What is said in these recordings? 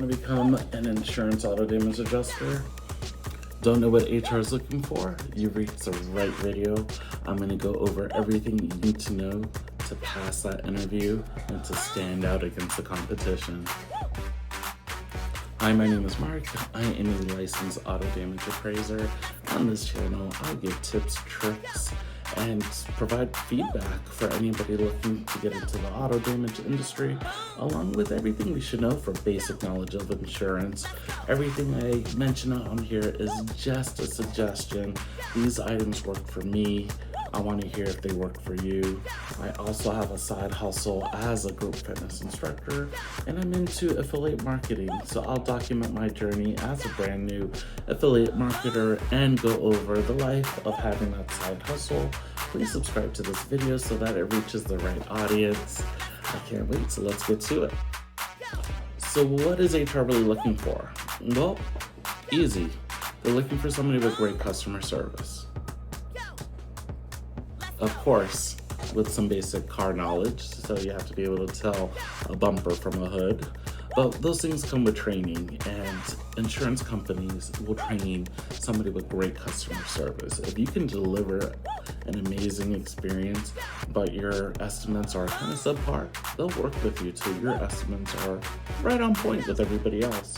want to become an insurance auto damage adjuster? Don't know what HR is looking for? You've reached the right video. I'm going to go over everything you need to know to pass that interview and to stand out against the competition. Hi, my name is Mark. I am a licensed auto damage appraiser. On this channel, I'll give tips, tricks, and provide feedback for anybody looking to get into the auto damage industry, along with everything we should know for basic knowledge of insurance. Everything I mention on here is just a suggestion. These items work for me. I want to hear if they work for you. I also have a side hustle as a group fitness instructor, and I'm into affiliate marketing. So I'll document my journey as a brand new affiliate marketer and go over the life of having that side hustle. Please subscribe to this video so that it reaches the right audience. I can't wait, so let's get to it. So what is HR really looking for? Well, easy. They're looking for somebody with great customer service. Of course, with some basic car knowledge, so you have to be able to tell a bumper from a hood. But those things come with training, and insurance companies will train somebody with great customer service. If you can deliver an amazing experience, but your estimates are kind of subpar, they'll work with you till your estimates are right on point with everybody else.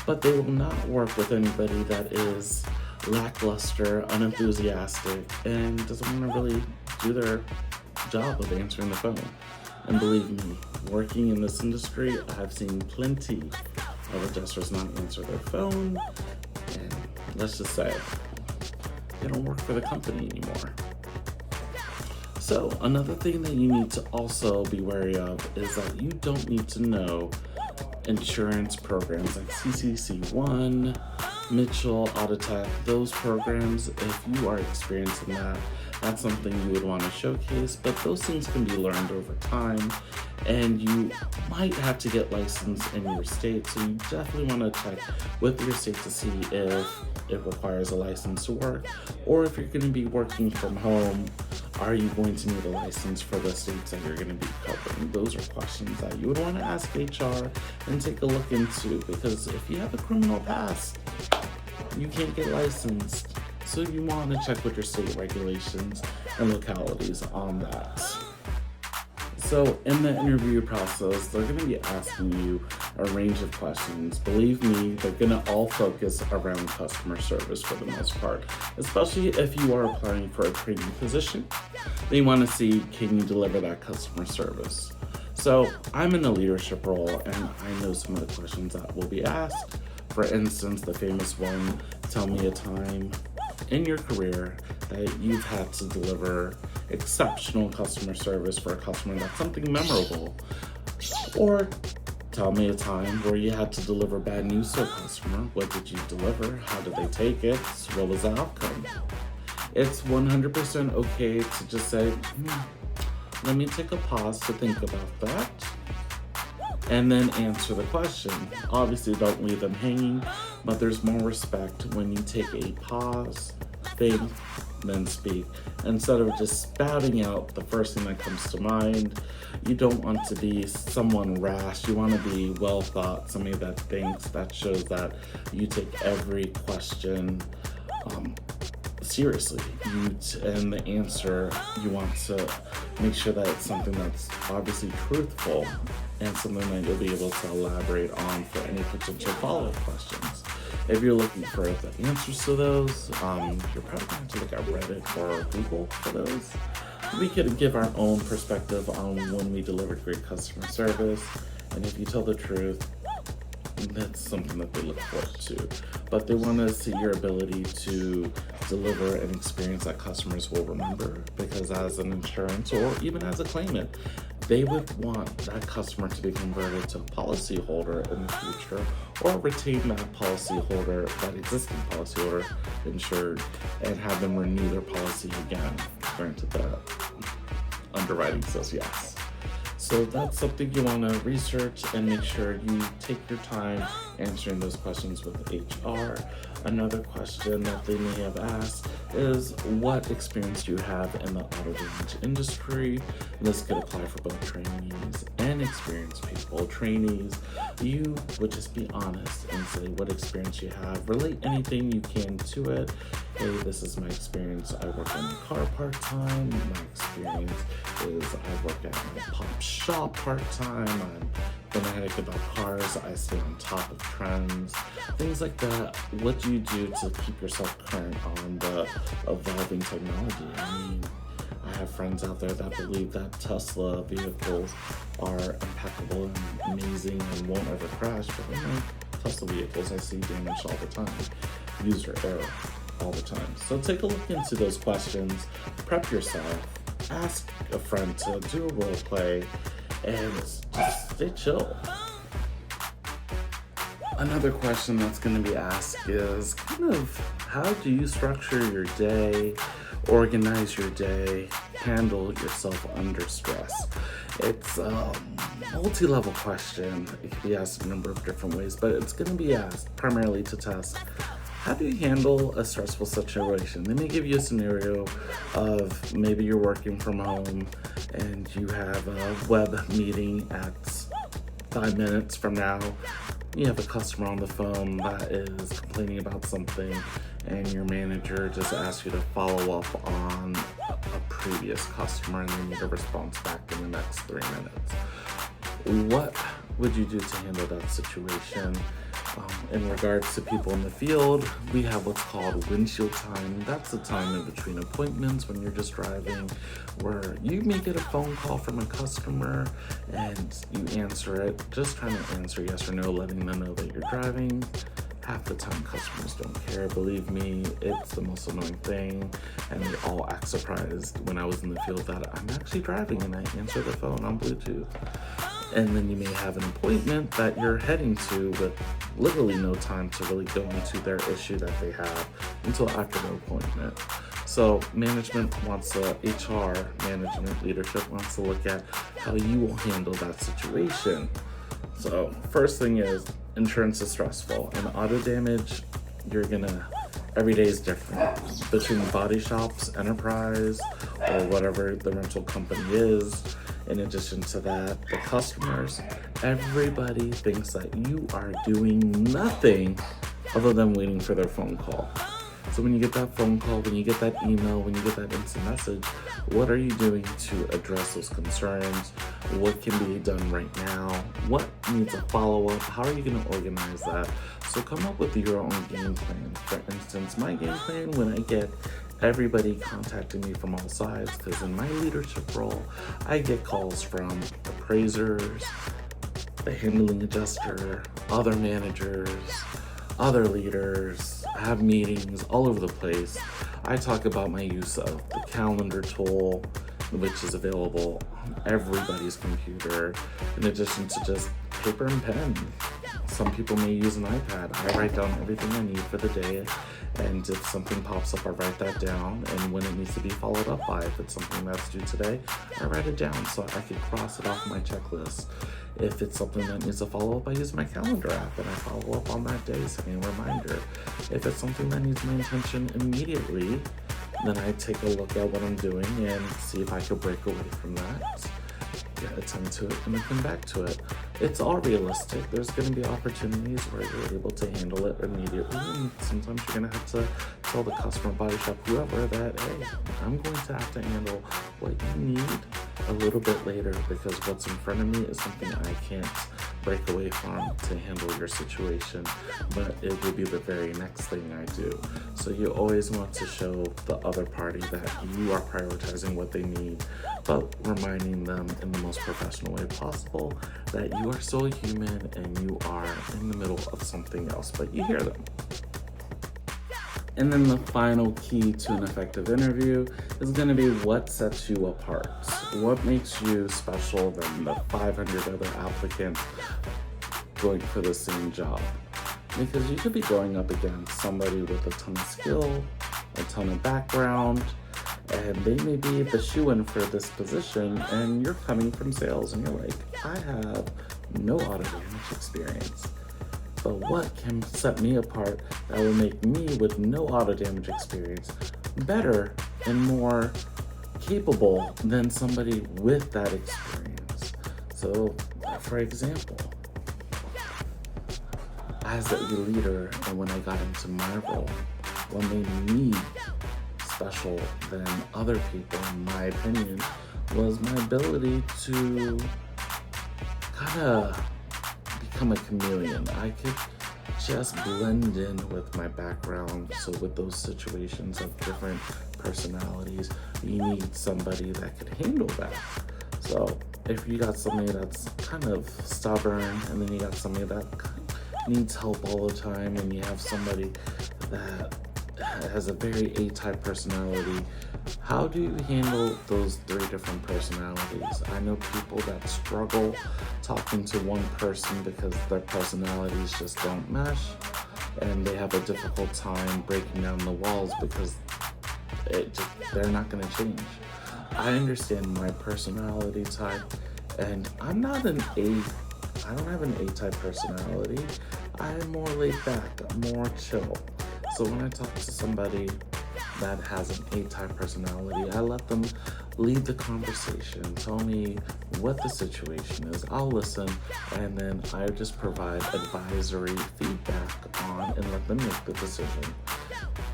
But they will not work with anybody that is lackluster, unenthusiastic, and doesn't want to really do their job of answering the phone. And believe me, working in this industry, I've seen plenty of adjusters not answer their phone, and let's just say they don't work for the company anymore. So another thing that you need to also be wary of is that you don't need to know insurance programs like CCC1, Mitchell, Autotech, those programs. If you are experiencing that, that's something you would want to showcase, but those things can be learned over time, and you might have to get licensed in your state, so you definitely want to check with your state to see if it requires a license to work, or if you're going to be working from home, are you going to need a license for the states that you're going to be covering? Those are questions that you would want to ask HR and take a look into, because if you have a criminal past, you can't get licensed. So you want to check with your state regulations and localities on that. So in the interview process, they're going to be asking you a range of questions. Believe me, they're going to all focus around customer service for the most part, especially if you are applying for a training position. They want to see, can you deliver that customer service? So I'm in a leadership role, and I know some of the questions that will be asked. For instance, the famous one, tell me a time in your career that you've had to deliver exceptional customer service for a customer that's something memorable. Or tell me a time where you had to deliver bad news to a customer. What did you deliver? How did they take it? What was the outcome? It's 100% okay to just say, let me take a pause to think about that, and then answer the question. Obviously, don't leave them hanging, but there's more respect when you take a pause, think, then speak, instead of just spouting out the first thing that comes to mind. You don't want to be someone rash. You want to be well thought, somebody that thinks, that shows that you take every question seriously. And the answer, you want to make sure that it's something that's obviously truthful and something that you'll be able to elaborate on for any potential follow-up questions. If you're looking for the answers to those, you're probably going to have to look at Reddit or Google for those. We could give our own perspective on when we delivered great customer service, and if you tell the truth, that's something that they look forward to. But they want to see your ability to deliver an experience that customers will remember, because as an insurance or even as a claimant, they would want that customer to be converted to a policyholder in the future, or retain that policyholder, that existing policyholder insured, and have them renew their policy again. Granted, the underwriting says yes. So that's something you want to research and make sure you take your time answering those questions with HR. Another question that they may have asked is, what experience do you have in the auto damage industry? This could apply for both trainees and experienced people. Trainees, you would just be honest and say what experience you have. Relate anything you can to it. Hey, this is my experience. I work in the car part-time. My experience is I work at my pop shop part-time. I'm fanatic about cars. I stay on top of trends, things like that. What do you do to keep yourself current on the evolving technology? I mean, I have friends out there that believe that Tesla vehicles are impeccable and amazing and won't ever crash, but in my Tesla vehicles, I see damage all the time, user error all the time. So take a look into those questions, prep yourself, ask a friend to do a role play, and just stay chill. Another question that's going to be asked is kind of, how do you structure your day, organize your day, handle yourself under stress? It's a multi-level question. It can be asked a number of different ways, but it's going to be asked primarily to test, how do you handle a stressful situation? They may give you a scenario of maybe you're working from home and you have a web meeting at 5 minutes from now. You have a customer on the phone that is complaining about something, and your manager just asks you to follow up on a previous customer, and they need a response back in the next 3 minutes. What would you do to handle that situation? In regards to people in the field, we have what's called windshield time. That's the time in between appointments when you're just driving, where you may get a phone call from a customer and you answer it, just trying to answer yes or no, letting them know that you're driving. Half the time customers don't care. Believe me, it's the most annoying thing, and they all act surprised when I was in the field that I'm actually driving and I answer the phone on Bluetooth. And then you may have an appointment that you're heading to with literally no time to really go into their issue that they have until after the appointment. So management wants HR management leadership wants to look at how you will handle that situation. So first thing is, insurance is stressful, and auto damage, every day is different between body shops, enterprise, or whatever the rental company is. In addition to that, the customers, everybody thinks that you are doing nothing other than waiting for their phone call. So when you get that phone call, when you get that email, when you get that instant message, what are you doing to address those concerns? What can be done right now? What needs a follow-up? How are you going to organize that? So come up with your own game plan. For instance, my game plan, when I get everybody contacting me from all sides, because in my leadership role, I get calls from appraisers, the handling adjuster, other managers, other leaders. I have meetings all over the place. I talk about my use of the calendar tool, which is available on everybody's computer, in addition to just paper and pen. Some people may use an iPad. I write down everything I need for the day, and if something pops up, I write that down, and when it needs to be followed up by, if it's something that's due today, I write it down so I can cross it off my checklist. If it's something that needs a follow-up, I use my calendar app and I follow up on that day, setting a reminder. If it's something that needs my attention immediately, then I take a look at what I'm doing and see if I could break away from that, attend to it, and then come back to it. It's all realistic. There's going to be opportunities where you're able to handle it immediately, and sometimes you're going to have to tell the customer, body shop, whoever, that, hey, I'm going to have to handle what you need a little bit later, because what's in front of me is something I can't break away from to handle your situation, but it will be the very next thing I do. So you always want to show the other party that you are prioritizing what they need, but reminding them in the most professional way possible that you are still human and you are in the middle of something else, but you hear them. And then the final key to an effective interview is going to be what sets you apart. What makes you special than the 500 other applicants going for the same job? Because you could be going up against somebody with a ton of skill, a ton of background, and they may be the shoe-in for this position, and you're coming from sales and you're like, I have no auto damage experience. But what can set me apart that will make me with no auto damage experience better and more capable than somebody with that experience? So, for example, as a leader and when I got into my role, what made me special than other people, in my opinion, was my ability to kind of become a chameleon. I could just blend in with my background. So with those situations of different personalities, you need somebody that could handle that. So if you got somebody that's kind of stubborn, and then you got somebody that needs help all the time, and you have somebody that has a very A-type personality, how do you handle those three different personalities? I know people that struggle talking to one person because their personalities just don't mesh, and they have a difficult time breaking down the walls because they're not going to change. I understand my personality type, and I don't have an A-type personality. I'm more laid back, more chill. So when I talk to somebody that has an A-type personality, I let them lead the conversation, tell me what the situation is. I'll listen, and then I just provide advisory feedback on and let them make the decision.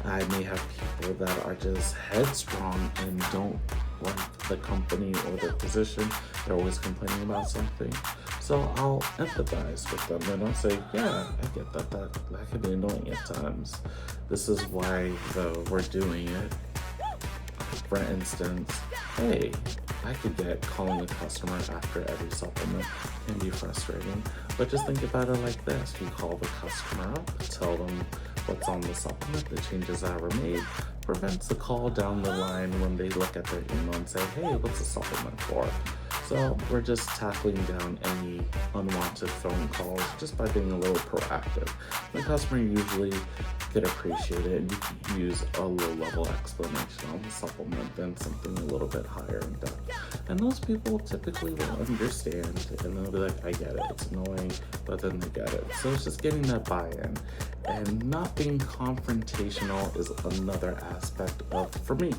I may have people that are just headstrong and don't like the company or their position. They're always complaining about something. So I'll empathize with them and I'll say, yeah, I get that can be annoying at times. This is why we're doing it. For instance, hey, I could get calling a customer after every supplement can be frustrating, but just think about it like this. You call the customer up, tell them what's on the supplement, the changes that were made, prevents the call down the line when they look at their email and say, hey, what's the supplement for? So we're just tackling down any unwanted phone calls just by being a little proactive. The customer usually could appreciate it, and you can use a low-level explanation on the supplement than something a little bit higher in depth. And those people typically will understand, and they'll be like, I get it, it's annoying, but then they get it. So it's just getting that buy-in. And not being confrontational is another aspect of, for me,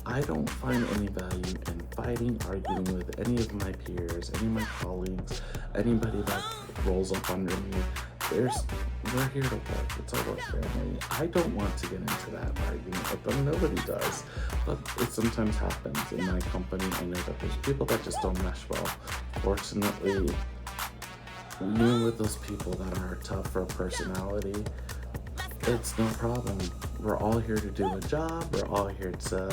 I don't find any value in fighting, arguing with any of my peers, any of my colleagues, anybody that rolls up under me. We're here to work. It's our work family. I don't want to get into that argument with them. Nobody does. But it sometimes happens in my company. I know that there's people that just don't mesh well. Fortunately, even with those people that are tough for personality, it's no problem. We're all here to do a job. We're all here to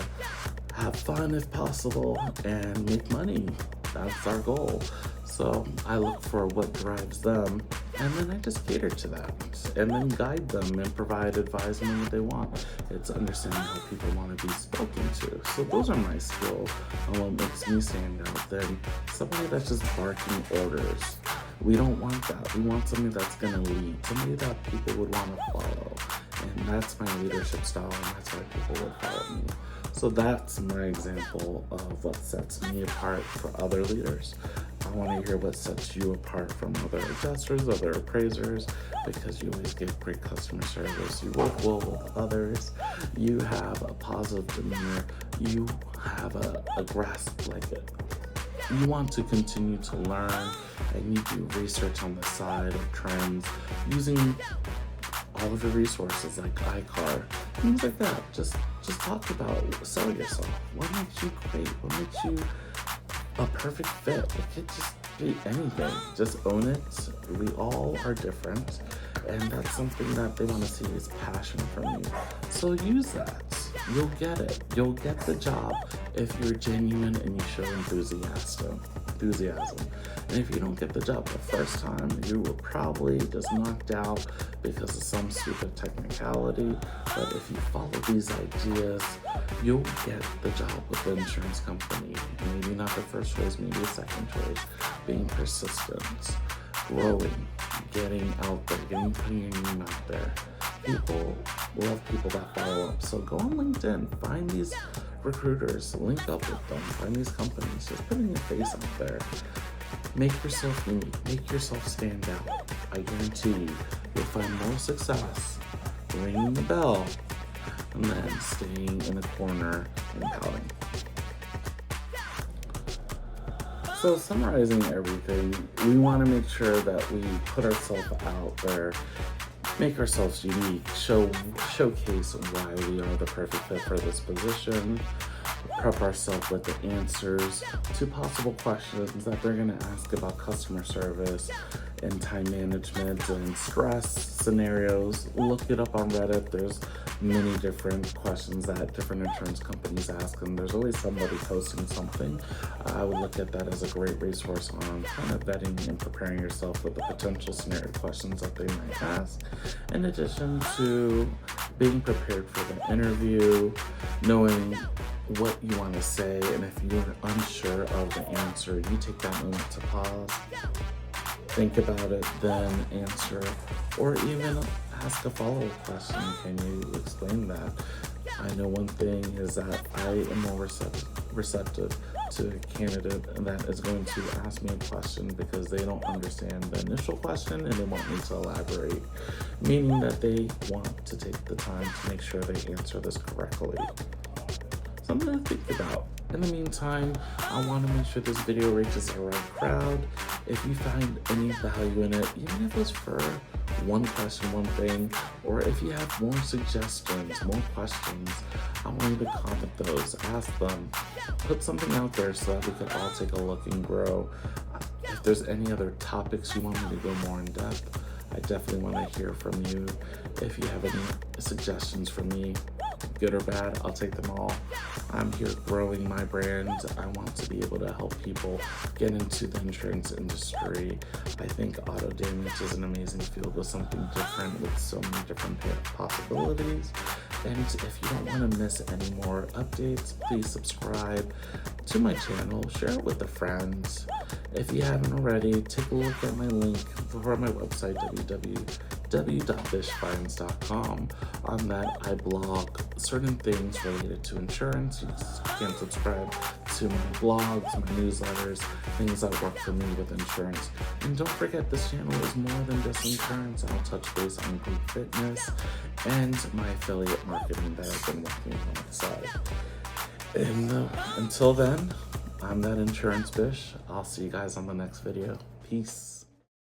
have fun if possible and make money. That's our goal. So I look for what drives them, and then I just cater to that, and then guide them and provide advisement what they want. It's understanding how people want to be spoken to. So those are my skills and what makes me stand out than somebody that's just barking orders. We don't want that. We want somebody that's gonna lead, somebody that people would want to follow. And that's my leadership style, and that's why people would follow me. So that's my example of what sets me apart for other leaders. I want to hear what sets you apart from other adjusters, other appraisers, because you always give great customer service. You work well with others. You have a positive demeanor. You have a grasp like it. You want to continue to learn, and you do research on the side of trends using all of the resources like iCar, things like that. Just talk about, sell yourself. What makes you great? What makes you a perfect fit? It could just be anything. Just own it. We all are different, and that's something that they want to see is passion from you. So use that. You'll get it. You'll get the job if you're genuine and you show enthusiasm. And if you don't get the job the first time, you were probably just knocked out because of some stupid technicality. But if you follow these ideas, you'll get the job with the insurance company. Maybe not the first choice, maybe the second choice. Being persistent, growing, getting out there, putting your name out there. People love people that follow up. So go on LinkedIn, find these recruiters, link up with them, find these companies, just putting your face out there. Make yourself unique, make yourself stand out. I guarantee you'll find more success ringing the bell and then staying in the corner and pouting. So summarizing everything, we want to make sure that we put ourselves out there, make ourselves unique, showcase why we are the perfect fit for this position, prep ourselves with the answers to possible questions that they're going to ask about customer service and time management and stress scenarios. Look it up on Reddit. There's many different questions that different insurance companies ask, and there's always somebody posting something. I would look at that as a great resource on kind of vetting and preparing yourself with the potential scenario questions that they might ask, in addition to being prepared for the interview, knowing what you want to say, and if you're unsure of the answer, you take that moment to pause, think about it, then answer, or even ask a follow-up question. Can you explain that? I know one thing is that I am more receptive to a candidate that is going to ask me a question because they don't understand the initial question and they want me to elaborate, meaning that they want to take the time to make sure they answer this correctly. Something to think about. In the meantime, I want to make sure this video reaches the right crowd. If you find any value in it, even if it's for one question, one thing, or if you have more suggestions, more questions, I want you to comment those, ask them, put something out there so that we can all take a look and grow. If there's any other topics you want me to go more in depth, I definitely want to hear from you. If you have any suggestions for me, good or bad, I'll take them all. I'm here growing my brand. I want to be able to help people get into the insurance industry. I think auto damage is an amazing field with something different, with so many different possibilities. And if you don't want to miss any more updates, please subscribe to my channel, share it with a friend. If you haven't already, take a look at my link for my website, www.bishfinance.com. On that, I blog certain things related to insurance. You can subscribe to my blogs, my newsletters, things that work for me with insurance. And don't forget, this channel is more than just insurance. I'll touch base on group fitness and my affiliate marketing that I've been working alongside. And until then, I'm that insurance bish. I'll see you guys on the next video. Peace.